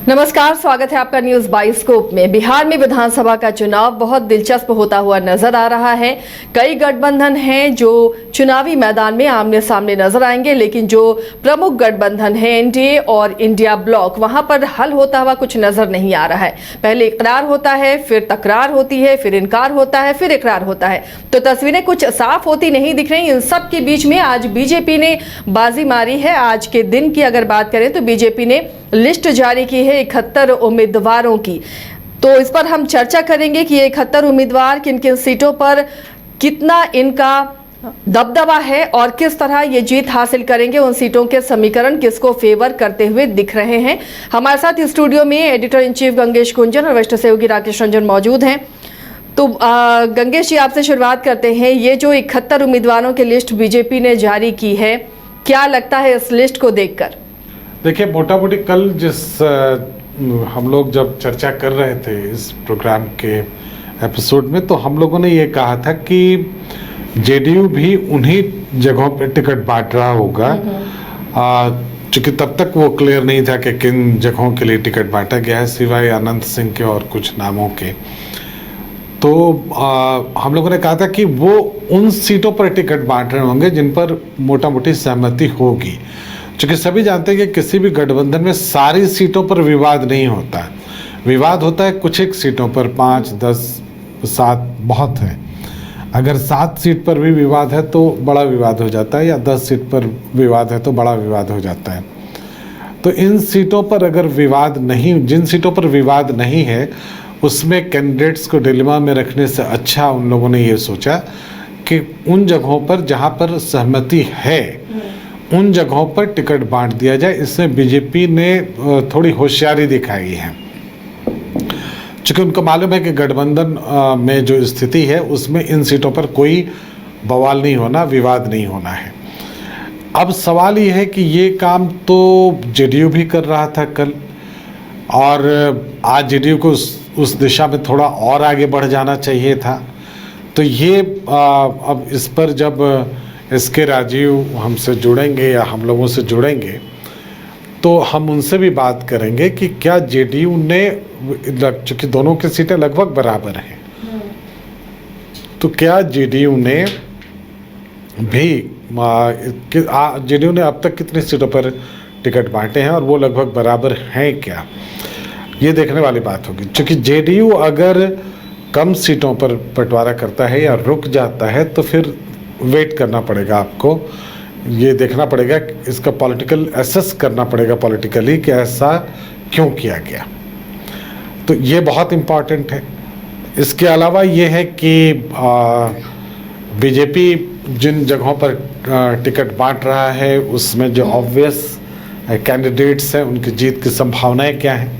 नमस्कार, स्वागत है आपका न्यूज बाइस्कोप में। बिहार में विधानसभा का चुनाव बहुत दिलचस्प होता हुआ नजर आ रहा है। कई गठबंधन हैं जो चुनावी मैदान में आमने सामने नजर आएंगे, लेकिन जो प्रमुख गठबंधन है एनडीए और इंडिया ब्लॉक, वहां पर हल होता हुआ कुछ नजर नहीं आ रहा है। पहले इकरार होता है, फिर तकरार होती है, फिर इनकार होता है, फिर इकरार होता है, तो तस्वीरें कुछ साफ होती नहीं दिख रही। इन सब के बीच में आज बीजेपी ने बाजी मारी है। आज के दिन की अगर बात करें तो बीजेपी ने लिस्ट जारी की है 71 उम्मीदवारों की। तो इस पर हम चर्चा करेंगे कि ये 71 उम्मीदवार किन किन सीटों पर कितना इनका दबदबा है और किस तरह ये जीत हासिल करेंगे। उन सीटों के समीकरण किसको फेवर करते हुए दिख रहे हैं। हमारे साथ स्टूडियो में एडिटर इन चीफ गंगेश कुंजन और वरिष्ठ सहयोगी राकेश रंजन मौजूद हैं। तो गंगेश जी, आपसे शुरुआत करते हैं। ये जो 71 उम्मीदवारों की लिस्ट बीजेपी ने जारी की है, क्या लगता है इस लिस्ट को देखकर? देखिए, मोटा मोटी कल जिस हम लोग जब चर्चा कर रहे थे इस प्रोग्राम के एपिसोड में, तो हम लोगों ने ये कहा था कि जेडीयू भी उन्हीं जगहों पे टिकट बांट रहा होगा, चूँकि तब तक वो क्लियर नहीं था कि किन जगहों के लिए टिकट बांटा गया है, सिवाय अनंत सिंह के और कुछ नामों के। तो हम लोगों ने कहा था कि वो उन सीटों पर टिकट बांट रहे होंगे जिन पर मोटा मोटी सहमति होगी, क्योंकि सभी जानते हैं कि किसी भी गठबंधन में सारी सीटों पर विवाद नहीं होता है। विवाद होता है कुछ एक सीटों पर, 5, 10, 7 बहुत है। अगर 7 सीट पर भी विवाद है तो बड़ा विवाद हो जाता है, या 10 सीट पर विवाद है तो बड़ा विवाद हो जाता है। तो इन सीटों पर अगर विवाद नहीं, जिन सीटों पर विवाद नहीं है, उसमें कैंडिडेट्स को डिलेमा में रखने से अच्छा उन लोगों ने ये सोचा कि उन जगहों पर जहाँ पर सहमति है उन जगहों पर टिकट बांट दिया जाए। इसमें बीजेपी ने थोड़ी होशियारी दिखाई है, क्योंकि उनको मालूम है कि गठबंधन में जो स्थिति है उसमें इन सीटों पर कोई बवाल नहीं होना, विवाद नहीं होना है। अब सवाल ये है कि ये काम तो जेडीयू भी कर रहा था कल, और आज जेडीयू को उस दिशा में थोड़ा और आगे बढ़ जाना चाहिए था। तो ये अब इस पर जब एसके राजीव हमसे जुड़ेंगे या हम लोगों से जुड़ेंगे तो हम उनसे भी बात करेंगे कि क्या जेडीयू ने, चूँकि दोनों की सीटें लगभग बराबर हैं, तो क्या जेडीयू ने भी जेडीयू ने अब तक कितनी सीटों पर टिकट बांटे हैं और वो लगभग बराबर हैं क्या, ये देखने वाली बात होगी। क्योंकि जेडीयू अगर कम सीटों पर बंटवारा करता है या रुक जाता है तो फिर वेट करना पड़ेगा, आपको ये देखना पड़ेगा, इसका पॉलिटिकल एसेस करना पड़ेगा पॉलिटिकली कि ऐसा क्यों किया गया। तो ये बहुत इम्पॉर्टेंट है। इसके अलावा ये है कि बीजेपी जिन जगहों पर टिकट बांट रहा है उसमें जो ऑब्वियस कैंडिडेट्स हैं उनकी जीत की संभावनाएं क्या हैं।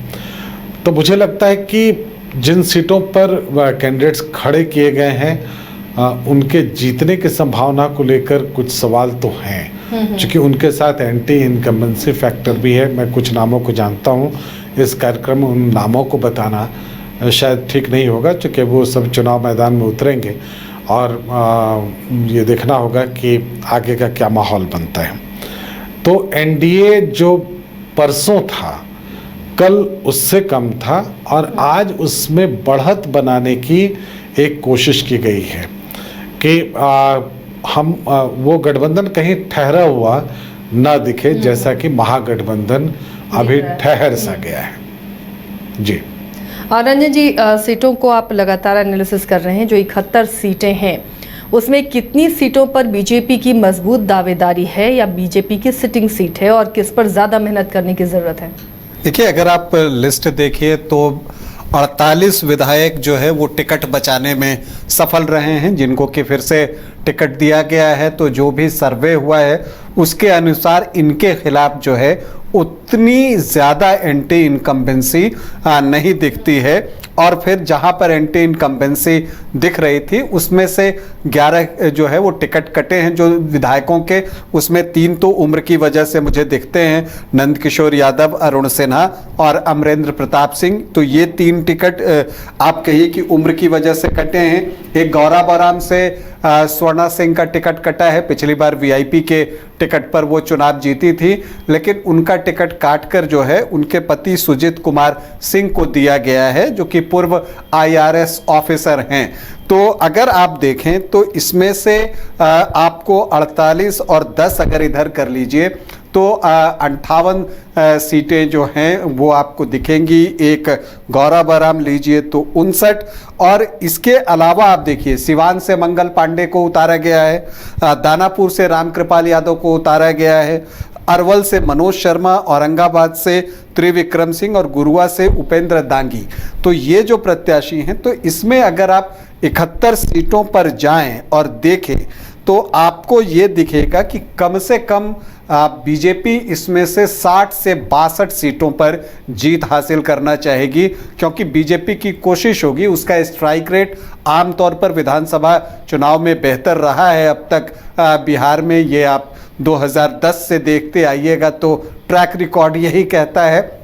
तो मुझे लगता है कि जिन सीटों पर कैंडिडेट्स खड़े किए गए हैं उनके जीतने की संभावना को लेकर कुछ सवाल तो हैं, क्योंकि उनके साथ एंटी इनकम्बेंसी फैक्टर भी है। मैं कुछ नामों को जानता हूं, इस कार्यक्रम में उन नामों को बताना शायद ठीक नहीं होगा, क्योंकि वो सब चुनाव मैदान में उतरेंगे और ये देखना होगा कि आगे का क्या माहौल बनता है। तो एनडीए जो परसों था, कल उससे कम था, और आज उसमें बढ़त बनाने की एक कोशिश की गई है कि वो गठबंधन कहीं ठहरा हुआ ना दिखे, जैसा कि महागठबंधन अभी ठहर सा गया है। जी रंजन जी, सीटों को आप लगातार एनालिसिस कर रहे हैं। जो 71 सीटें हैं उसमें कितनी सीटों पर बीजेपी की मजबूत दावेदारी है या बीजेपी की सिटिंग सीट है, और किस पर ज़्यादा मेहनत करने की ज़रूरत है? देखिए, अगर आप लिस्ट देखिए तो 48 विधायक जो है वो टिकट बचाने में सफल रहे हैं, जिनको कि फिर से टिकट दिया गया है। तो जो भी सर्वे हुआ है उसके अनुसार इनके खिलाफ जो है उतनी ज़्यादा एंटी इनकम्बेंसी नहीं दिखती है। और फिर जहां पर एंटी इनकम्बेंसी दिख रही थी उसमें से 11 जो है वो टिकट कटे हैं जो विधायकों के, उसमें 3 तो उम्र की वजह से मुझे दिखते हैं, नंद किशोर यादव, अरुण सिन्हा और अमरेंद्र प्रताप सिंह। तो ये 3 टिकट आप कहिए कि उम्र की वजह से कटे हैं। एक गौरा बराम से स्वर्णा सिंह का टिकट कटा है, पिछली बार वीआईपी के टिकट पर वो चुनाव जीती थी, लेकिन उनका टिकट काटकर जो है उनके पति सुजीत कुमार सिंह को दिया गया है, जो कि पूर्व IRS ऑफिसर हैं। तो अगर आप देखें तो इसमें से आपको 48 और 10 अगर इधर कर लीजिए तो 58 सीटें जो हैं वो आपको दिखेंगी। एक गौराबराम लीजिए तो 59, और इसके अलावा आप देखिए सिवान से मंगल पांडे को उतारा गया है, दानापुर से रामकृपाल यादव को उतारा गया है, अरवल से मनोज शर्मा, औरंगाबाद से त्रिविक्रम सिंह और गुरुआ से उपेंद्र दांगी। तो ये जो प्रत्याशी हैं, तो इसमें अगर आप 71 सीटों पर जाएं और देखें तो आपको ये दिखेगा कि कम से कम बीजेपी इसमें से 60 से 62 सीटों पर जीत हासिल करना चाहेगी, क्योंकि बीजेपी की कोशिश होगी, उसका स्ट्राइक रेट आमतौर पर विधानसभा चुनाव में बेहतर रहा है अब तक बिहार में। ये आप 2010 से देखते आइएगा तो ट्रैक रिकॉर्ड यही कहता है,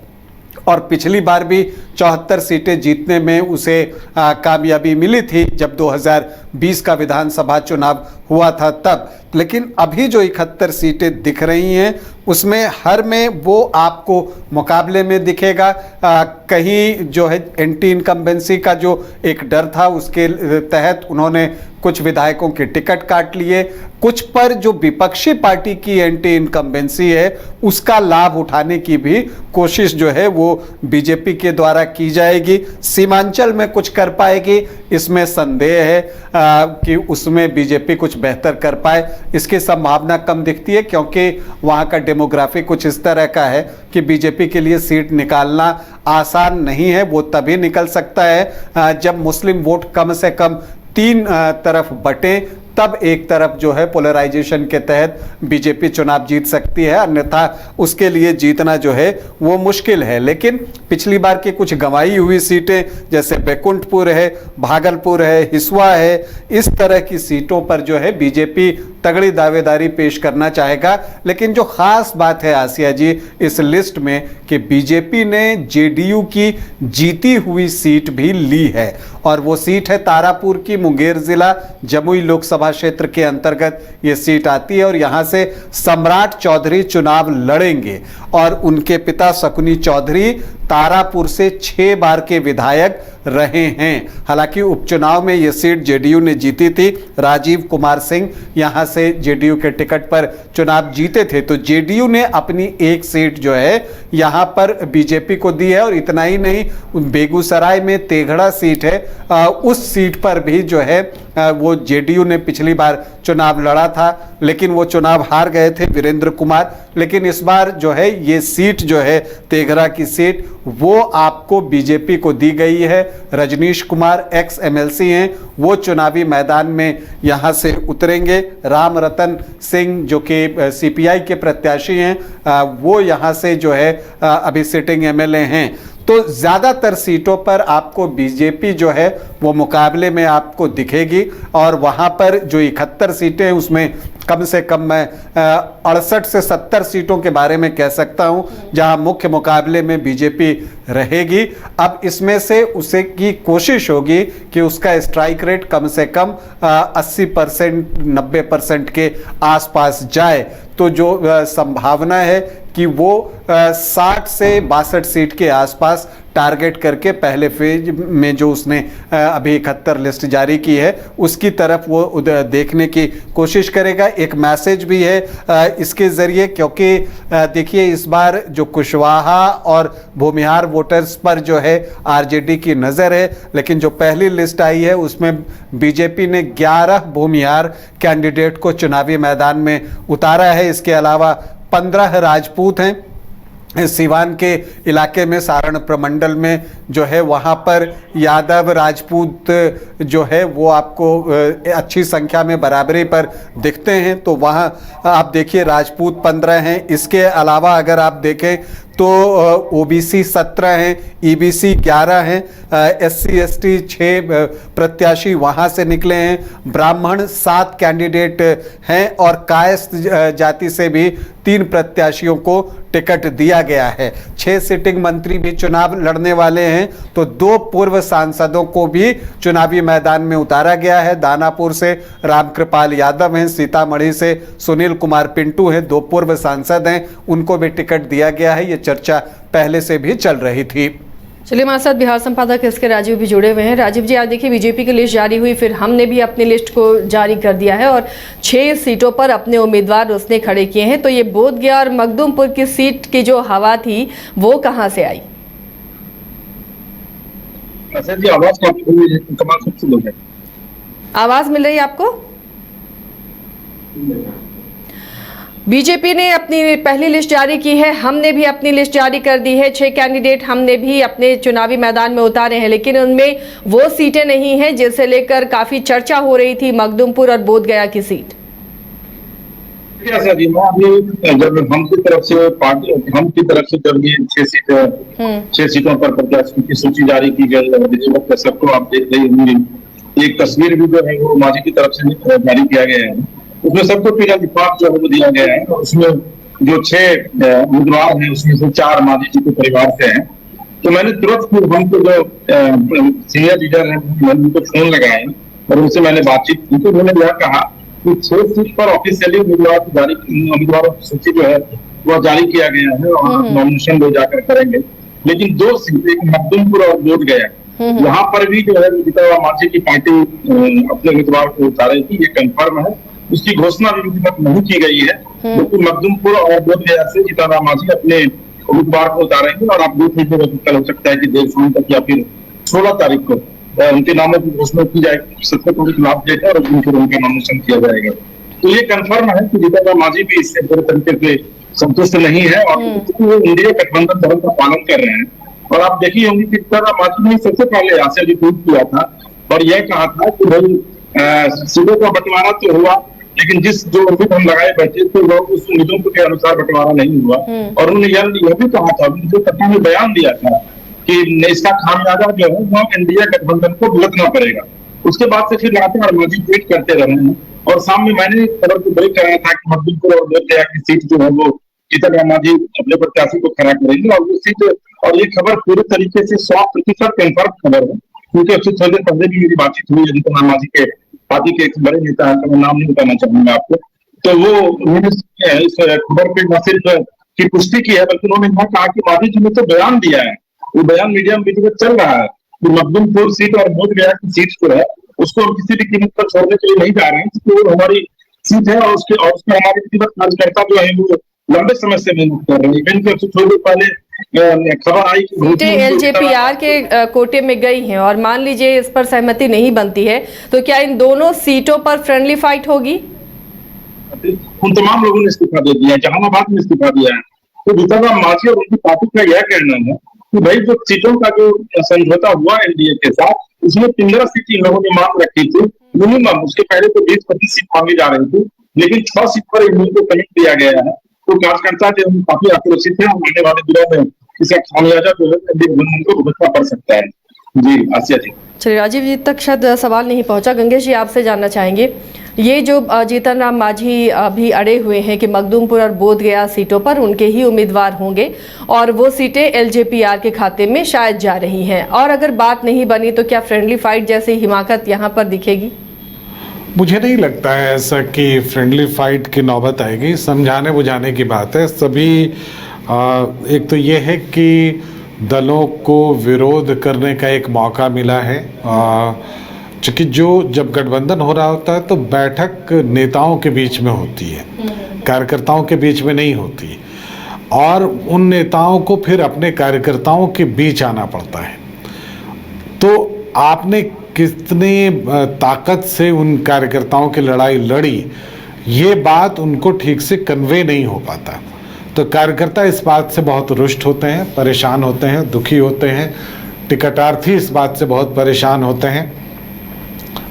और पिछली बार भी 74 सीटें जीतने में उसे कामयाबी मिली थी जब 2020 का विधानसभा चुनाव हुआ था तब। लेकिन अभी जो 71 सीटें दिख रही हैं उसमें हर में वो आपको मुकाबले में दिखेगा। कहीं जो है एंटी इनकम्बेंसी का जो एक डर था उसके तहत उन्होंने कुछ विधायकों के टिकट काट लिए, कुछ पर जो विपक्षी पार्टी की एंटी इनकम्बेंसी है उसका लाभ उठाने की भी कोशिश जो है वो बीजेपी के द्वारा की जाएगी। सीमांचल में कुछ कर पाएगी इसमें संदेह है कि उसमें बीजेपी कुछ बेहतर कर पाए, इसकी संभावना कम दिखती है, क्योंकि वहाँ का डेमोग्राफी कुछ इस तरह का है कि बीजेपी के लिए सीट निकालना आसान नहीं है। वो तभी निकल सकता है जब मुस्लिम वोट कम से कम 3 तरफ बटे, तब एक तरफ जो है पोलराइजेशन के तहत बीजेपी चुनाव जीत सकती है, अन्यथा उसके लिए जीतना जो है वो मुश्किल है। लेकिन पिछली बार की कुछ गंवाई हुई सीटें जैसे बैकुंठपुर है, भागलपुर है, हिसुआ है, इस तरह की सीटों पर जो है बीजेपी तगड़ी दावेदारी पेश करना चाहेगा। लेकिन जो खास बात है आसिया जी इस लिस्ट में कि बीजेपी ने जेडीयू की जीती हुई सीट भी ली है, और वो सीट है तारापुर की, मुंगेर जिला जमुई लोकसभा क्षेत्र के अंतर्गत ये सीट आती है, और यहां से सम्राट चौधरी चुनाव लड़ेंगे। और उनके पिता शकुनी चौधरी तारापुर से 6 बार के विधायक रहे हैं। हालांकि उपचुनाव में यह सीट जेडीयू ने जीती थी, राजीव कुमार सिंह यहां से जेडीयू के टिकट पर चुनाव जीते थे। तो जेडीयू ने अपनी एक सीट जो है यहां पर बीजेपी को दी है, और इतना ही नहीं, बेगूसराय में तेघड़ा सीट है, उस सीट पर भी जो है वो जेडीयू ने पिछली बार चुनाव लड़ा था, लेकिन वो चुनाव हार गए थे वीरेंद्र कुमार। लेकिन इस बार जो है ये सीट जो है तेघड़ा की सीट वो आपको बीजेपी को दी गई है। रजनीश कुमार एक्स एमएलसी हैं, वो चुनावी मैदान में यहां से उतरेंगे। राम रतन सिंह जो कि सीपीआई के प्रत्याशी हैं वो यहां से जो है अभी सिटिंग एमएलए हैं। तो ज़्यादातर सीटों पर आपको बीजेपी जो है वो मुकाबले में आपको दिखेगी, और वहाँ पर जो 71 सीटें हैं उसमें कम से कम मैं 68 से 70 सीटों के बारे में कह सकता हूँ जहाँ मुख्य मुकाबले में बीजेपी रहेगी। अब इसमें से उसे की कोशिश होगी कि उसका स्ट्राइक रेट कम से कम 80% 90% के आसपास जाए। तो जो संभावना है कि वो 60 से 62 सीट के आसपास टारगेट करके पहले फेज में जो उसने अभी 71 लिस्ट जारी की है उसकी तरफ वो देखने की कोशिश करेगा। एक मैसेज भी है इसके ज़रिए, क्योंकि देखिए इस बार जो कुशवाहा और भूमिहार वोटर्स पर जो है आरजेडी की नज़र है, लेकिन जो पहली लिस्ट आई है उसमें बीजेपी ने 11 भूमिहार कैंडिडेट को चुनावी मैदान में उतारा है। इसके अलावा 15 राजपूत हैं। सिवान के इलाके में सारण प्रमंडल में जो है वहाँ पर यादव राजपूत जो है वो आपको अच्छी संख्या में बराबरी पर दिखते हैं। तो वहाँ आप देखिए राजपूत 15 हैं। इसके अलावा अगर आप देखें तो ओबीसी 17 हैं, ईबीसी 11 हैं, एससी एसटी 6 प्रत्याशी वहां से निकले हैं, ब्राह्मण 7 कैंडिडेट हैं और कायस्थ जाति से भी 3 प्रत्याशियों को टिकट दिया गया है। 6 सिटिंग मंत्री भी चुनाव लड़ने वाले हैं, तो 2 पूर्व सांसदों को भी चुनावी मैदान में उतारा गया है। दानापुर से रामकृपाल यादव हैं, सीतामढ़ी से सुनील कुमार पिंटू हैं, 2 पूर्व सांसद हैं, उनको भी टिकट दिया गया है। ये चर्चा पहले से भी चल रही थी। चलिए, हमारे साथ बिहार संपादक इसके राजीव भी जुड़े हुए हैं। राजीव जी, आज देखिए बीजेपी की लिस्ट जारी हुई, फिर हमने भी अपनी लिस्ट को जारी कर दिया है और 6 सीटों पर अपने उम्मीदवार उसने खड़े किए हैं। तो ये बोधगया और मखदुमपुर की सीट की जो हवा थी वो कहां से आई? जी, आवाज काफी आवाज मिल रही है आपको? बीजेपी ने अपनी पहली लिस्ट जारी की है, हमने भी अपनी लिस्ट जारी कर दी है। 6 कैंडिडेट हमने भी अपने चुनावी मैदान में उतारे हैं, लेकिन उनमें वो सीटें नहीं हैं जिसे लेकर काफी चर्चा हो रही थी, मखदुमपुर और बोधगया की सीट। जी, मैं अभी जब हम की तरफ से जब ये 6 सीटों पर प्रत्याशियों की सूची जारी की गई, सबको आप देख रही होंगी। एक तस्वीर भी जो है वो माजी की तरफ से जारी किया गया है, उसमें सबको पीला लिफाफ जो है वो दिया गया है और उसमें जो 6 उम्मीदवार हैं उसमें से 4 माजी जी के परिवार से हैं। तो मैंने तुरंत हमको जो सीनियर लीडर हैं मैंने उनको फोन लगाए और उनसे मैंने बातचीत की। तो उन्होंने यह कहा कि 6 सीट पर ऑफिशियली उम्मीदवारों की सूची जो है वह जारी किया गया है और नॉमिनेशन वो जाकर करेंगे। लेकिन 2 सीट, एक मखदुमपुर और बोधगया, यहाँ पर भी जो है जीतन राम मांझी की पार्टी अपने उम्मीदवार को उतारेगी, ये कंफर्म है। उसकी घोषणा भी अभी तक नहीं की गई है, लेकिन मखदुमपुर और बोधगया से जीतन राम मांझी अपने उम्मीदवार को उतारेंगे और आप देख लीजिएगा कि कल हो सकता है कि 1.5 शाम तक या फिर 16 तारीख को उनके नामों की घोषणा की जाएगी। 70 को लाभ देकर और फिर उनका नामांकन किया जाएगा। तो ये कंफर्म है कि जीतन राम मांझी भी इससे पूरे तरीके से संतुष्ट नहीं है और वो इंडिया गठबंधन धर्म का पालन कर रहे हैं। और आप देखिए होंगे कि जीतन राम मांझी ने सबसे पहले आशा जी ट्वीट किया था और यह कहा था कि भाई सीटों का बंटवारा तो हुआ, लेकिन जो उम्मीद हम लगाए बैठे थे वो उस उम्मीदों के अनुसार बंटवारा नहीं हुआ। और उन्होंने यह भी कहा था, जो सत्ता में बयान दिया था कि इसका खामियाजा जो है वो इंडिया गठबंधन को भुगतना पड़ेगा। उसके बाद से फिर लगातार मांझी ट्वीट करते रहे हैं और सामने मैंने खबर को ब्रेक कराया था कि मखदुमपुर और बोधगया की सीट जो है वो जीतन राम मांझी अपने प्रत्याशी को खड़ा करेंगे और वो सीट, और ये खबर पूरे तरीके से 100% कंफर्म खबर है, क्योंकि उससे थोड़ी देर पहले भी मेरी बातचीत हुई है जीतन राम मांझी के पार्टी के एक बड़े नेता है, तो मैं नाम नहीं बताना चाहूंगा आपको। तो वो उन्होंने इस खबर पे न सिर्फ की पुष्टि की है बल्कि उन्होंने कहा कि मांझी जी ने तो बयान दिया है, वो बयान मीडिया में भी चल रहा है कि मखदुमपुर सीट और बोधगया की सीट जो है उसको हम किसी भी कीमत पर छोड़ने के लिए नहीं जा रहे हैं, क्योंकि वो हमारी सीट है और उसके हमारे व्यक्तिगत कार्यकर्ता जो है वो लंबे समय से मेहनत कर रहे हैं। इनके थोड़ी देर पहले खबर आई कि सीटें एलजेपीआर के कोटे में गई हैं और मान लीजिए इस पर सहमति नहीं बनती है तो क्या इन दोनों सीटों पर फ्रेंडली फाइट होगी? उन तमाम लोगों ने इस्तीफा दे दिया है, जहानाबाद में इस्तीफा दिया है। तो जीतन राम मांझी और उनकी पार्टी का यह कहना है कि भाई जो सीटों का जो समझौता हुआ एनडीए के साथ, उसमें 15 सीट इन लोगों ने मांग रखी थी मिनिमम, उसके पहले तो 20-25 सीट मांगी जा रही थी, लेकिन 6 सीट पर इन लोगों को कमिट दिया गया है। तो कार्यकर्ता जो काफी आक्रोशित है, आने वाले दिनों में इसका खामियाजा जो है गठबंधन को भुगतना पड़ सकता है। जी आसिया जी। चलिए, राजीव जी तक शायद सवाल नहीं पहुंचा। गंगेश जी आपसे जानना चाहेंगे, ये जो जीतन राम मांझी अभी अड़े हुए हैं कि मखदुमपुर और बोधगया सीटों पर उनके ही उम्मीदवार होंगे और वो सीटें एलजेपीआर के खाते में शायद जा रही हैं, और अगर बात नहीं बनी तो क्या फ्रेंडली फाइट जैसी हिमाकत यहाँ पर दिखेगी? मुझे नहीं लगता है ऐसा कि फ्रेंडली फाइट की नौबत आएगी। समझाने बुझाने की बात है सभी। एक तो ये है कि दलों को विरोध करने का एक मौका मिला है, क्योंकि जब गठबंधन हो रहा होता है तो बैठक नेताओं के बीच में होती है, कार्यकर्ताओं के बीच में नहीं होती, और उन नेताओं को फिर अपने कार्यकर्ताओं के बीच आना पड़ता है। तो आपने कितने ताकत से उन कार्यकर्ताओं की लड़ाई लड़ी, ये बात उनको ठीक से कन्वे नहीं हो पाता। तो कार्यकर्ता इस बात से बहुत रुष्ट होते हैं, परेशान होते हैं, दुखी होते हैं। टिकटार्थी इस बात से बहुत परेशान होते हैं।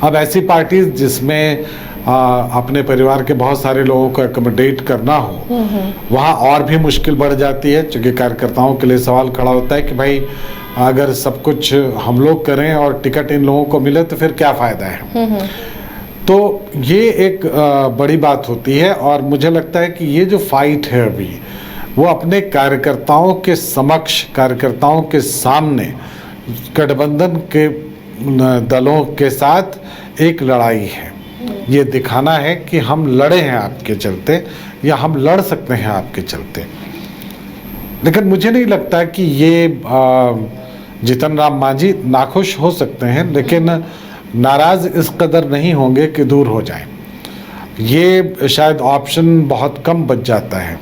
अब ऐसी पार्टी जिसमें अपने परिवार के बहुत सारे लोगों को अकोमोडेट करना हो, वहाँ और भी मुश्किल बढ़ जाती है, क्योंकि कार्यकर्ताओं के लिए सवाल खड़ा होता है कि भाई अगर सब कुछ हम लोग करें और टिकट इन लोगों को मिले तो फिर क्या फ़ायदा है। तो ये एक बड़ी बात होती है, और मुझे लगता है कि ये जो फाइट है अभी वो अपने कार्यकर्ताओं के समक्ष, कार्यकर्ताओं के सामने गठबंधन के दलों के साथ एक लड़ाई है। ये दिखाना है कि हम लड़े हैं आपके चलते, या हम लड़ सकते हैं आपके चलते। लेकिन मुझे नहीं लगता कि ये जीतन राम मांझी नाखुश हो सकते हैं, लेकिन नाराज इस कदर नहीं होंगे कि दूर हो जाएं। ये शायद ऑप्शन बहुत कम बच जाता है।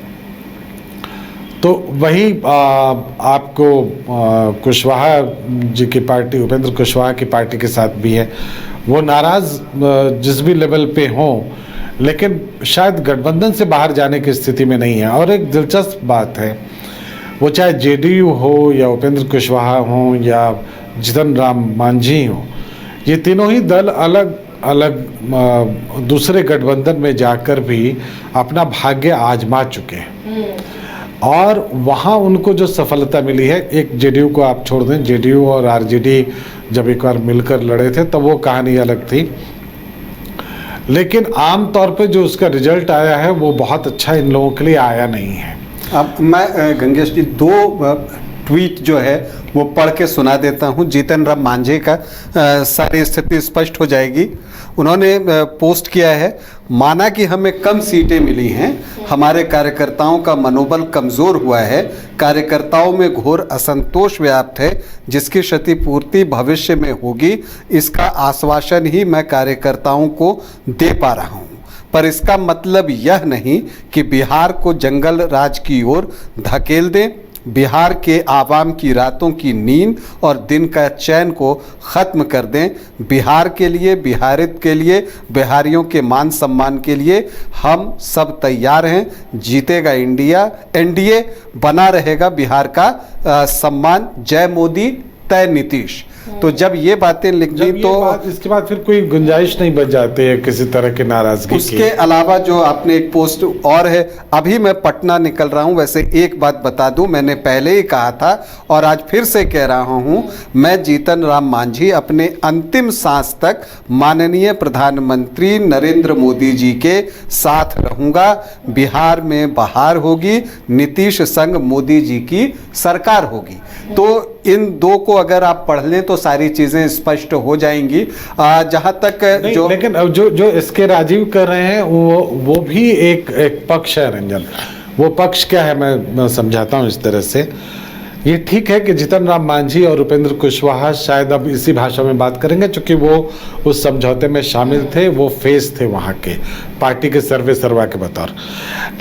तो वही आपको कुशवाहा जी की पार्टी, उपेंद्र कुशवाहा की पार्टी के साथ भी है, वो नाराज जिस भी लेवल पे हों, लेकिन शायद गठबंधन से बाहर जाने की स्थिति में नहीं है। और एक दिलचस्प बात है, वो चाहे जेडीयू हो या उपेंद्र कुशवाहा हो या जीतन राम मांझी हो, ये तीनों ही दल अलग अलग दूसरे गठबंधन में जाकर भी अपना भाग्य आजमा चुके हैं, और वहाँ उनको जो सफलता मिली है, एक जेडीयू को आप छोड़ दें, जेडीयू और आरजेडी जब एक बार मिलकर लड़े थे तब वो कहानी अलग थी, लेकिन आम तौर पे जो उसका रिजल्ट आया है वो बहुत अच्छा इन लोगों के लिए आया नहीं है। अब मैं गंगेश जी दो ट्वीट जो है वो पढ़ के सुना देता हूँ। जीतन राम मांझी का सारी स्थिति स्पष्ट हो जाएगी। उन्होंने पोस्ट किया है, माना कि हमें कम सीटें मिली हैं, हमारे कार्यकर्ताओं का मनोबल कमज़ोर हुआ है, कार्यकर्ताओं में घोर असंतोष व्याप्त है, जिसकी क्षतिपूर्ति भविष्य में होगी, इसका आश्वासन ही मैं कार्यकर्ताओं को दे पा रहा हूँ। पर इसका मतलब यह नहीं कि बिहार को जंगल राज की ओर धकेल दें। बिहार के आवाम की रातों की नींद और दिन का चैन को ख़त्म कर दें। बिहार के लिए, बिहारित के लिए, बिहारियों के मान सम्मान के लिए हम सब तैयार हैं। जीतेगा इंडिया, एनडीए, बना रहेगा बिहार का सम्मान। जय मोदी, तय नीतीश। तो जब ये बातें लिख दी तो इसके बाद फिर कोई गुंजाइश नहीं बच जाती है किसी तरह की नाराजगी। उसके अलावा जो आपने एक पोस्ट और है, अभी मैं पटना निकल रहा हूं। वैसे एक बात बता दूं, मैंने पहले ही कहा था और आज फिर से कह रहा हूं, मैं जीतन राम मांझी अपने अंतिम सांस तक माननीय प्रधानमंत्री नरेंद्र मोदी जी के साथ रहूंगा। बिहार में बहार होगी, नीतीश संग मोदी जी की सरकार होगी। तो इन दो को अगर आप पढ़ लें तो सारी चीजें स्पष्ट हो जाएंगी। जहां तक जो लेकिन अब जो इसके राजीव कर रहे हैं वो भी एक पक्ष है रंजन। वो पक्ष क्या है मैं समझाता हूं इस तरह से। ये ठीक है कि जीतन राम मांझी और उपेंद्र कुशवाहा शायद अब इसी भाषा में बात करेंगे, क्योंकि वो उस समझौते में शामिल थे, वो फेस थे वहाँ के पार्टी के सर्वे सर्वा के बतौर।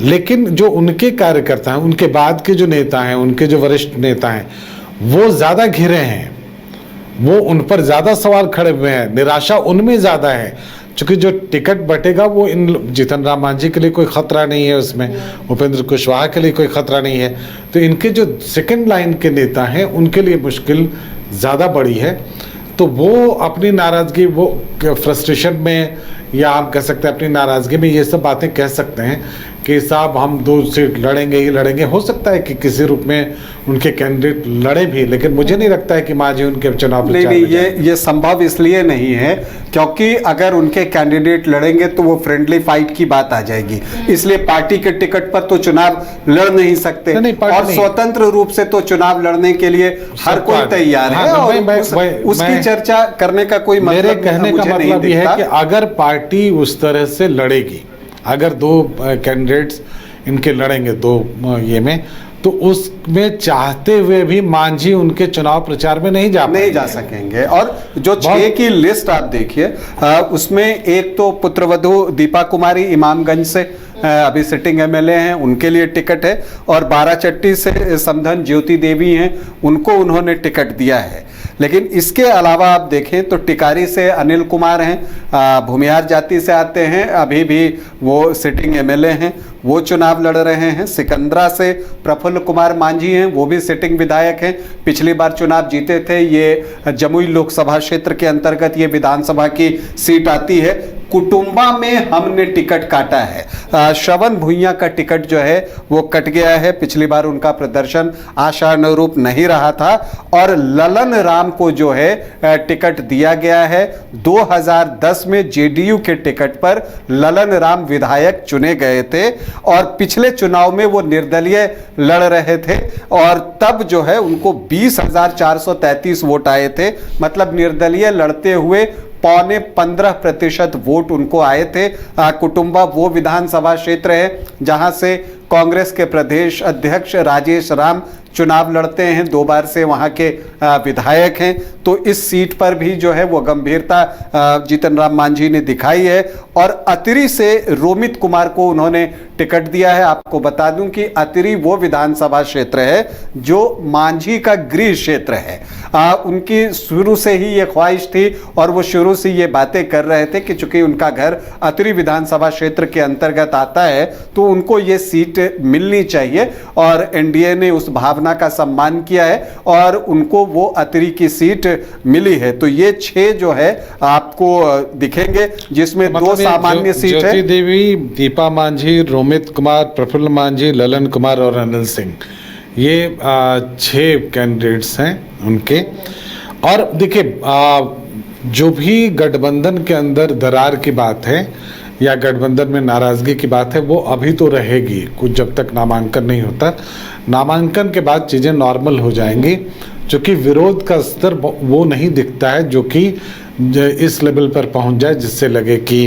लेकिन जो उनके कार्यकर्ता हैं, उनके बाद के जो नेता हैं, उनके जो वरिष्ठ नेता हैं, वो ज़्यादा घिरे हैं, वो उन पर ज़्यादा सवाल खड़े हुए हैं, निराशा उनमें ज़्यादा है। क्योंकि जो टिकट बटेगा वो इन जीतन राम मांझी के लिए कोई खतरा नहीं है, उसमें उपेंद्र कुशवाहा के लिए कोई खतरा नहीं है। तो इनके जो सेकंड लाइन के नेता हैं उनके लिए मुश्किल ज़्यादा बड़ी है। तो वो अपनी नाराज़गी, वो फ्रस्ट्रेशन में, या आप कह सकते हैं अपनी नाराज़गी में ये सब बातें कह सकते हैं कि साहब हम 2 सीट लड़ेंगे ही लड़ेंगे। हो सकता है कि किसी रूप में उनके कैंडिडेट लड़े भी, लेकिन मुझे नहीं लगता है कि मांझी उनके चुनाव प्रचार नहीं, ये संभव इसलिए नहीं है क्योंकि अगर उनके कैंडिडेट लड़ेंगे तो वो फ्रेंडली फाइट की बात आ जाएगी। इसलिए पार्टी के टिकट पर तो चुनाव लड़ नहीं सकते, और स्वतंत्र रूप से तो चुनाव लड़ने के लिए हर कोई तैयार है, और उसकी चर्चा करने का कोई मतलब मेरे कहने का मतलब यह है कि अगर पार्टी उस तरह से लड़ेगी, अगर 2 कैंडिडेट्स इनके लड़ेंगे 2 ये में, तो उसमें चाहते हुए भी मांझी उनके चुनाव प्रचार में नहीं जा सकेंगे। और जो 6 की लिस्ट आप देखिए, उसमें एक तो पुत्रवधू दीपा कुमारी इमामगंज से अभी सिटिंग एमएलए हैं, उनके लिए टिकट है, और बाराचट्टी से समधन ज्योति देवी हैं, उनको उन्होंने टिकट दिया है। लेकिन इसके अलावा आप देखें तो टिकारी से अनिल कुमार हैं, भूमिहार जाति से आते हैं, अभी भी वो सिटिंग एमएलए हैं, वो चुनाव लड़ रहे हैं। सिकंदरा से प्रफुल्ल कुमार मांझी हैं, वो भी सिटिंग विधायक हैं, पिछली बार चुनाव जीते थे। ये जमुई लोकसभा क्षेत्र के अंतर्गत ये विधानसभा की सीट आती है। कुटुंबा में हमने टिकट काटा है। श्रवण भुइयां का टिकट जो है वो कट गया है। पिछली बार उनका प्रदर्शन आशानुरूप नहीं रहा था और ललन राम को जो है टिकट दिया गया है। 2010 में जेडीयू के टिकट पर ललन राम विधायक चुने गए थे और पिछले चुनाव में वो निर्दलीय लड़ रहे थे और तब जो है उनको 20,433 वोट आए थे। मतलब निर्दलीय लड़ते हुए 15.5% वोट उनको आए थे। कुटुंबा वो विधानसभा क्षेत्र है जहां से कांग्रेस के प्रदेश अध्यक्ष राजेश राम चुनाव लड़ते हैं, 2 बार से वहां के विधायक हैं। तो इस सीट पर भी जो है वो गंभीरता जीतन राम मांझी ने दिखाई है और अतरी से रोमित कुमार को उन्होंने टिकट दिया है। आपको बता दूं कि अतरी वो विधानसभा क्षेत्र है जो मांझी का गृह क्षेत्र है। उनकी शुरू से ही ये ख्वाहिश थी और वो शुरू से ये बातें कर रहे थे कि चूंकि उनका घर अतरी विधानसभा क्षेत्र के अंतर्गत आता है तो उनको ये सीट मिलनी चाहिए और एनडीए ने उस भावना का सम्मान किया है और उनको वो अतरी की सीट मिली है। तो ये 6 जो है आपको दिखेंगे जिसमें मतलब 2 सामान्य सीट है। ज्योति देवी, दीपा मांझी, रोमित कुमार, प्रफुल्ल मांझी, ललन कुमार और अनिल सिंह, ये 6 कैंडिडेट्स हैं उनके। और देखिए जो भी गठबंधन के अंदर दरार की बात है या गठबंधन में नाराजगी की बात है वो अभी तो रहेगी कुछ, जब तक नामांकन नहीं होता। नामांकन के बाद चीज़ें नॉर्मल हो जाएंगी क्योंकि विरोध का स्तर वो नहीं दिखता है जो कि इस लेवल पर पहुंच जाए जिससे लगे कि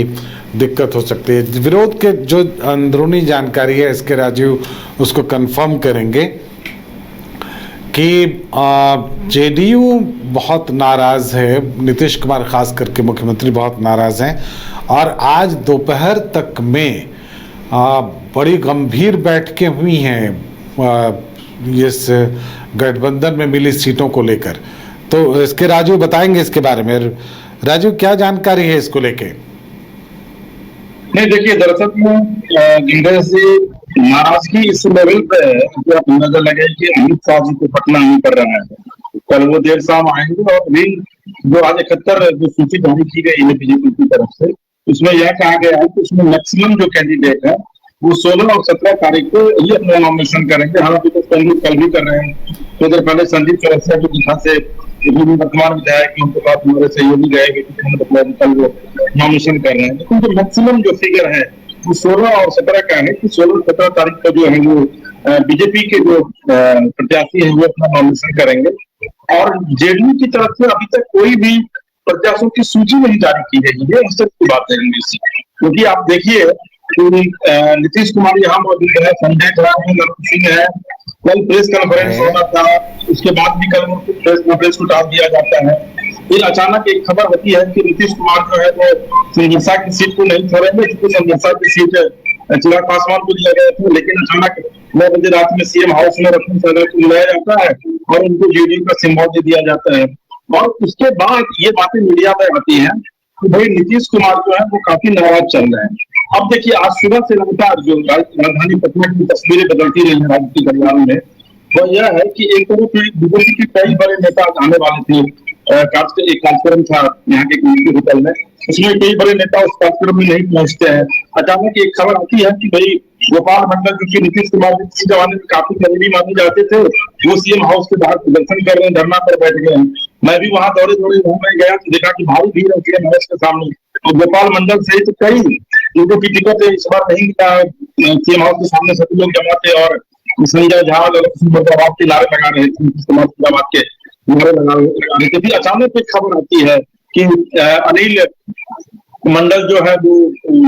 दिक्कत हो सकती है। विरोध के जो अंदरूनी जानकारी है इसके राजीव उसको कंफर्म करेंगे कि जेडीयू बहुत नाराज है, नीतीश कुमार खास करके मुख्यमंत्री बहुत नाराज हैं और आज दोपहर तक में बड़ी गंभीर बैठकें हुई हैं इस गठबंधन में मिली सीटों को लेकर। तो इसके राजू बताएंगे इसके बारे में। राजू, क्या जानकारी है इसको लेके? नहीं, देखिए दरअसल में जिंदगी से नाराजगी इस लेवल पे है कि आप नजर लगे कि अमित शाह जी को पटना नहीं कर रहा है। कल वो देर शाम आएंगे और भी जो आज 71 जो सूची जारी की गई है बीजेपी की तरफ से, उसमें यह कहा गया है कि उसमें मैक्सिमम जो कैंडिडेट है वो 16 और 17 तारीख को ये अपना नॉमिनेशन करेंगे। हालांकि तो कल भी कर रहे हैं। तो इधर पहले संदीप चौरसिया जो दिशा से वर्तमान विधायक उनके पास हमारे सहयोगी गए कल नॉमिनेशन कर रहे हैं। लेकिन जो मैक्सिमम जो फिगर है वो 16 और 17 का है कि 16-17 तारीख को जो है वो बीजेपी के जो प्रत्याशी है वो अपना नॉमिनेशन करेंगे। और जेडीयू की तरफ से अभी तक कोई भी प्रत्याशियों की सूची नहीं जारी की गई है। उस तरह की बात है क्योंकि आप देखिए नीतीश कुमार यहाँ मौजूद है, संजय झा है, नरेंद्र सिंह है। कल प्रेस कॉन्फ्रेंस होना था, उसके बाद भी कल प्रेस कॉन्फ्रेंस को टाल दिया जाता है। फिर अचानक एक खबर होती है कि नीतीश कुमार जो है वो संघर्षा की सीट को नहीं छोड़ेंगे क्योंकि संघर्षा की सीट चिराग पासवान को दिया गया था। लेकिन अचानक 9 बजे रात में सीएम हाउस में रतन सागर को बुलाया जाता है और उनको जेडीयू का सिंबल दे दिया जाता है। और उसके बाद ये बातें मीडिया में आती हैं कि भाई नीतीश कुमार जो है वो काफी नाराज चल रहे हैं। अब देखिए आज सुबह से लगातार जो राजधानी पटना की तस्वीरें बदलती रही है राज्य की गलियारों में, वो यह है कि एक तरफ बीजेपी के कई बड़े नेता आने वाले थे। एक कार्यक्रम था यहाँ के होटल में, उसमें कई बड़े नेता उस कार्यक्रम में नहीं पहुंचते हैं। अचानक एक खबर आती है कि भाई गोपाल मंडल जो कि नीतीश कुमार के जमाने में काफी करीबी माने जाते थे, वो सीएम हाउस के बाहर प्रदर्शन कर रहे हैं, धरना पर बैठ गए हैं। मैं भी वहां दौड़े घूमने गया तो देखा कि भारी भीड़ है सीएम हाउस के सामने। और गोपाल मंडल सहित कई लोगों की टिकट इस बार नहीं मिला। सीएम हाउस के सामने सभी लोग जमा थे और संजय झा मुर्दाबाद के नारे लगा रहे थे, मुर्दाबाद के नारे लगा रहे थे। फिर अचानक एक खबर आती है कि अनिल मंडल जो है वो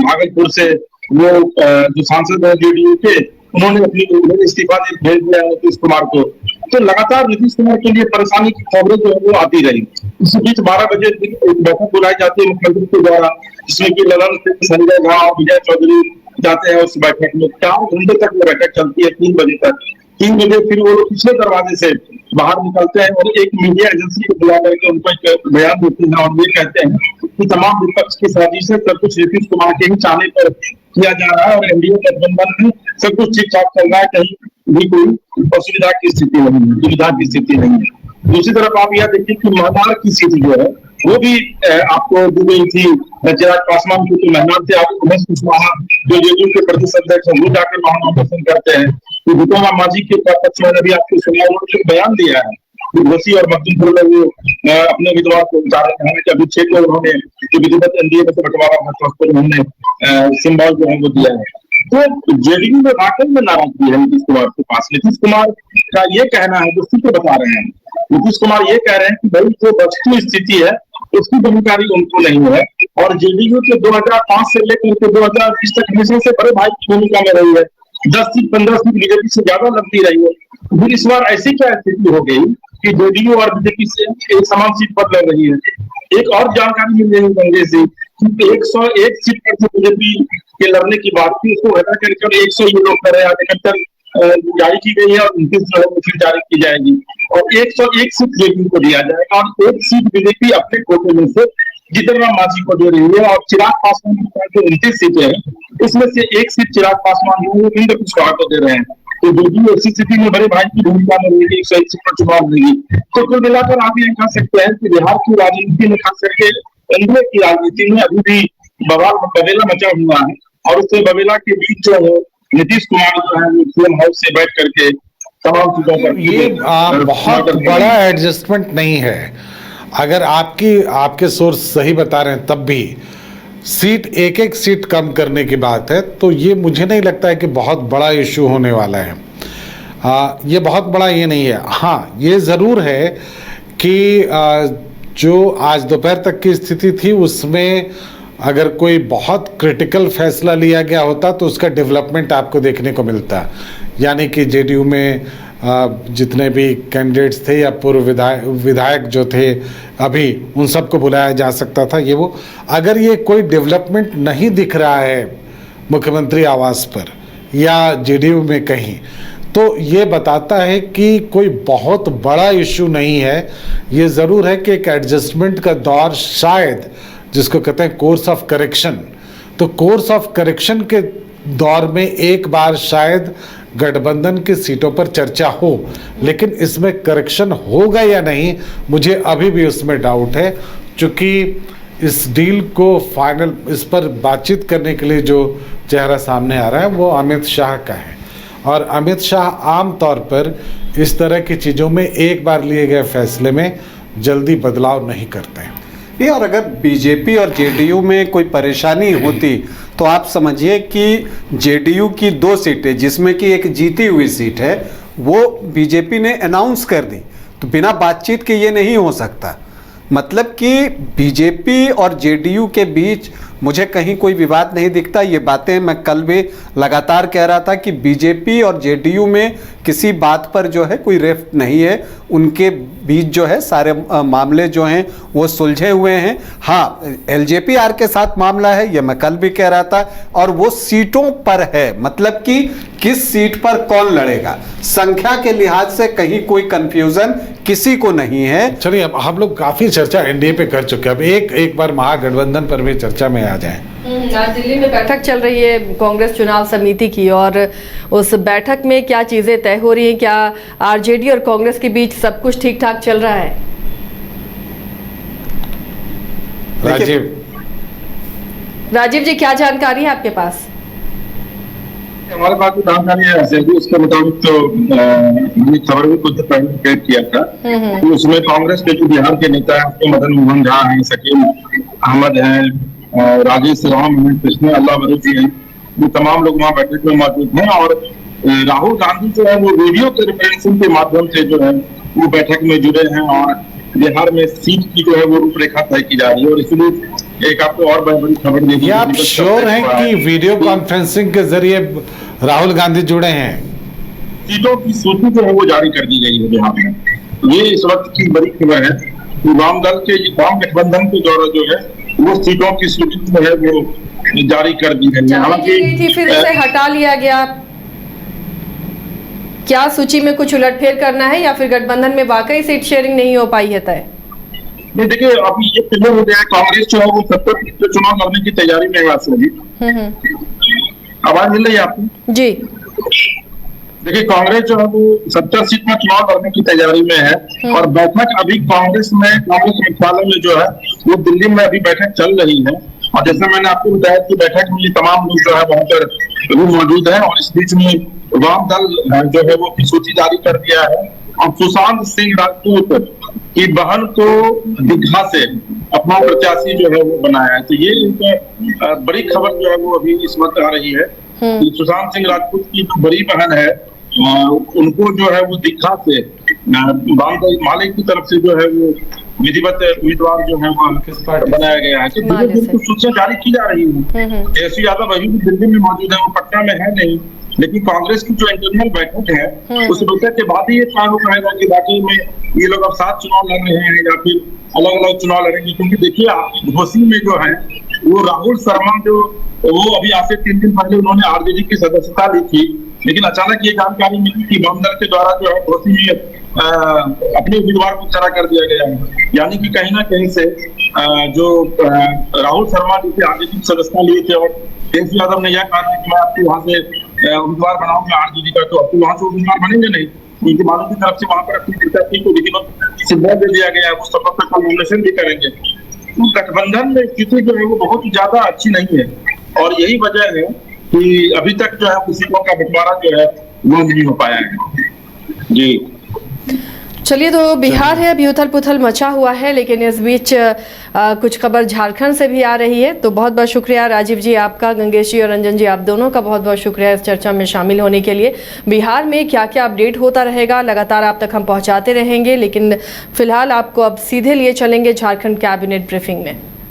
भागलपुर से वो जो सांसद है जेडीयू के, उन्होंने अपनी इस्तीफा भेज दिया नीतीश कुमार को। तो लगातार नीतीश कुमार के लिए परेशानी की खबरें जो है वो आती रही। इसी बीच 12 बजे एक बैठक बुलाई जाती है मुख्यमंत्री के द्वारा, जिसमें कि ललन सिंह, संजय झा और विजय चौधरी जाते हैं उस बैठक में। 4 घंटे तक वो बैठक चलती है, 3 बजे तक। 3 बजे फिर वो लोग पिछले दरवाजे से बाहर निकलते हैं और एक मीडिया एजेंसी को बुला करके उनको एक बयान देते हैं और ये कहते हैं कि तमाम विपक्ष की साजिशें सब कुछ नीतीश कुमार के ही चाहने पर किया जा रहा है और एनडीए गठबंधन में सब कुछ ठीक ठाक चल रहा है, कहीं भी कोई असुविधा की स्थिति नहीं है, दुविधा की स्थिति नहीं है। दूसरी तरफ आप यह देखिए कि महामार की सीट जो है वो भी आपको दी गई थी। चिराग पासवान की तो मेहनत से आप उमेश कुशवाहा जो जेडीयू के प्रदेश अध्यक्ष हैं वो जाकर वहां नामांकन करते हैं। तो जीतन राम मांझी के पक्ष में अभी आपको सुना उन्होंने बयान दिया है कि घोसी और मखदूमपुर में वो अपने उम्मीदवार को उतारने के अभी 6 को उन्होंने जो विधिवत एनडीए में से बंटवारा था तो उस पर उन्होंने सिंबल जो है वो दिया है। तो जेडीयू में वाकई में नाराजगी है नीतीश कुमार के पास। नीतीश कुमार का ये कहना है, जो सीधे बता रहे हैं, नीतीश कुमार ये कह रहे हैं कि भाई जो वस्तु स्थिति है उसकी जानकारी उनको नहीं है और जेडीयू के 2005 से लेकर के 2020 तक हमेशा से बड़े भाई की भूमिका में रही है। 10 सीट 15 सीट बीजेपी से ज्यादा लगती रही है। फिर इस बार ऐसी क्या स्थिति हो गई कि जेडीयू और बीजेपी से एक समान सीट पर लड़ रही है। एक और जानकारी मिल रही है कांग्रेस से कि 101 सीट पर से बीजेपी के लड़ने की बात थी, उसको हटा करके 100 ये लोग कर रहे हैं। अधिकतर जारी की गई है और 29 जो है फिर जारी की जाएगी और 101 सीट जेडीयू को दिया जाएगा और 1 सीट बीजेपी अपने कोटे में से जीतन राम मांझी को दे रही है। और चिराग पासवान के पास जो 29 सीटें हैं इसमें से 1 सीट चिराग पासवान जो है इंद्र कुशवाहा को दे रहे हैं। तो जेडीयू ऐसी स्थिति में बड़े भाई की भूमिका में रहेगी, 101 सीट पर चुनाव लड़ेगी। तो कुल मिलाकर आप ये कह सकते हैं कि बिहार की राजनीति में, खास करके एनडीए की राजनीति में अभी भी बवेला मचा हुआ है और उससे बवेला के बीच जो है नीतीश कुमार जो है सीएम हाउस से बैठ करके तमाम चीजों पर ये बहुत बड़ा एडजस्टमेंट नहीं है। अगर आपके सोर्स सही बता रहे हैं तब भी सीट एक सीट कम करने की बात है, तो ये मुझे नहीं लगता है कि बहुत बड़ा इशू होने वाला है। ये बहुत बड़ा ये नहीं है। हाँ, ये ज़रूर है कि जो आज दोपहर तक की स्थिति थी उसमें अगर कोई बहुत क्रिटिकल फैसला लिया गया होता तो उसका डेवलपमेंट आपको देखने को मिलता। यानी कि जेडीयू में जितने भी कैंडिडेट्स थे या पूर्व विधायक जो थे अभी, उन सबको बुलाया जा सकता था। ये वो अगर ये कोई डेवलपमेंट नहीं दिख रहा है मुख्यमंत्री आवास पर या जेडीयू में कहीं, तो ये बताता है कि कोई बहुत बड़ा इशू नहीं है। ये ज़रूर है कि एक एडजस्टमेंट का दौर, शायद जिसको कहते हैं कोर्स ऑफ करेक्शन, तो कोर्स ऑफ करेक्शन के दौर में एक बार शायद गठबंधन की सीटों पर चर्चा हो, लेकिन इसमें करेक्शन होगा या नहीं मुझे अभी भी उसमें डाउट है, क्योंकि इस डील को फाइनल, इस पर बातचीत करने के लिए जो चेहरा सामने आ रहा है वो अमित शाह का है और अमित शाह आम तौर पर इस तरह की चीज़ों में एक बार लिए गए फैसले में जल्दी बदलाव नहीं करते हैं। ये और अगर बीजेपी और जेडीयू में कोई परेशानी होती तो आप समझिए कि जेडीयू की 2 सीटें जिसमें कि एक जीती हुई सीट है वो बीजेपी ने अनाउंस कर दी, तो बिना बातचीत के ये नहीं हो सकता। मतलब कि बीजेपी और जेडीयू के बीच मुझे कहीं कोई विवाद नहीं दिखता। ये बातें मैं कल भी लगातार कह रहा था कि बीजेपी और जेडीयू में किसी बात पर जो है कोई रिफ्ट नहीं है, उनके बीच जो है सारे मामले जो हैं वो सुलझे हुए हैं। हाँ, एलजेपीआर के साथ मामला है, ये मैं कल भी कह रहा था, और वो सीटों पर है। मतलब कि किस सीट पर कौन लड़ेगा, संख्या के लिहाज से कहीं कोई कंफ्यूजन किसी को नहीं है। चलिए, अब हम लोग काफी चर्चा एनडीए पे कर चुके हैं, अब एक बार महागठबंधन पर भी चर्चा में आ जाएं। आज दिल्ली में बैठक चल रही है कांग्रेस चुनाव समिति की, और उस बैठक में क्या चीजें तय हो रही हैं? क्या आरजेडी और कांग्रेस के बीच सब कुछ ठीक ठाक चल रहा है? राजीव जी, क्या जानकारी है आपके पास? हमारे पास जो जानकारी है उसके मुताबिक तो हमने खबर भी कुछ पहले अपडेट किया था, तो उसमें कांग्रेस के जो बिहार के नेता हैं मदन मोहन झा हैं, शकील अहमद हैं, राजेश राम हैं, कृष्ण अल्लाह बरूची हैं, ये तमाम लोग वहाँ बैठक में मौजूद हैं। और राहुल गांधी जो है वो वीडियो कॉन्फ्रेंसिंग के माध्यम से जो है वो बैठक में जुड़े हैं और बिहार में सीट की जो है वो रूपरेखा तय की जा रही है। और इसलिए एक आपको और बड़ी खबर देखिए, आप श्योर हैं कि वीडियो कॉन्फ्रेंसिंग के जरिए राहुल गांधी जुड़े हैं? सीटों की सूची जो है वो जारी कर दी गई है बिहार में। ये इस वक्त की बड़ी खबर है कि वाम गठबंधन के द्वारा जो है वो सीटों की सूची जो है वो जारी कर दी गई है। हालांकि फिर इसे हटा लिया गया। क्या सूची में कुछ उलटफेर करना है या फिर गठबंधन में वाकई सीट शेयरिंग नहीं हो पाई है तय? नहीं, देखिए अभी ये क्लियर हो गया है, कांग्रेस जो है वो 70 चुनाव लड़ने की तैयारी में है। आवाज मिल रही है आपको? जी। देखिए कांग्रेस जो है वो 70 सीट में चुनाव लड़ने की तैयारी में है और बैठक अभी कांग्रेस मुख्यालय में जो है वो दिल्ली में अभी बैठक चल रही है। और जैसे मैंने आपको बताया कि बैठक में ये तमाम लोग जो है वहां पर वो मौजूद है और इस बीच में वाम दल जो है वो सूची जारी कर दिया है और सुशांत सिंह राजपूत की बहन को दीघा से अपना प्रत्याशी जो है वो बनाया है। तो ये एक बड़ी खबर जो है वो अभी इस वक्त आ रही है कि सुशांत सिंह राजपूत की जो बड़ी बहन है उनको जो है वो दीघा से माले की तरफ से जो है वो विधिवत उम्मीदवार जो है वो बनाया गया है। तो सूचना जारी की जा रही है। तेजस्वी यादव अभी भी दिल्ली में मौजूद है, वो पटना में है नहीं, लेकिन कांग्रेस की जो इंटरनल बैठक है उस बैठक के बाद ही ये तय हो पाएगा कि वाकई में ये लोग अब 7 चुनाव लड़ रहे हैं या फिर अलग अलग चुनाव लड़ेंगे। क्योंकि देखिए आपकी घोषी में जो है वो राहुल शर्मा जो वो अभी आज से 3 दिन पहले उन्होंने आरजेडी की सदस्यता ली थी, लेकिन अचानक ये जानकारी मिली कि वाम दल के द्वारा जो है घोषी में अपने उम्मीदवार को खड़ा कर दिया गया है। यानी कि कहीं ना कहीं से जो राहुल शर्मा जी के आरजेडी की सदस्यता लिए थे और तेजस्वी यादव ने यह कहा था कि मैं आपको वहां से उम्मीदवार बनाऊंगा आरजेडी का, तो आपको वहां से उम्मीदवार बनेंगे नहीं। उनकी मानव की तरफ से वहां पर अपनी प्रत्याशी को विधिवत सिद्धा दे दिया गया है, उस सबक पर कल नॉमिनेशन भी करेंगे। तो गठबंधन में स्थिति जो है वो बहुत ही ज्यादा अच्छी नहीं है और यही वजह है कि अभी तक जो है सीटों का बंटवारा जो है वो नहीं हो पाया है। जी चलिए, तो बिहार है, अभी उथल पुथल मचा हुआ है, लेकिन इस बीच कुछ खबर झारखंड से भी आ रही है। तो बहुत बहुत शुक्रिया राजीव जी आपका, गंगेश जी और रंजन जी आप दोनों का बहुत बहुत शुक्रिया इस चर्चा में शामिल होने के लिए। बिहार में क्या क्या अपडेट होता रहेगा लगातार आप तक हम पहुंचाते रहेंगे, लेकिन फिलहाल आपको अब सीधे लिए चलेंगे झारखंड कैबिनेट ब्रीफिंग में।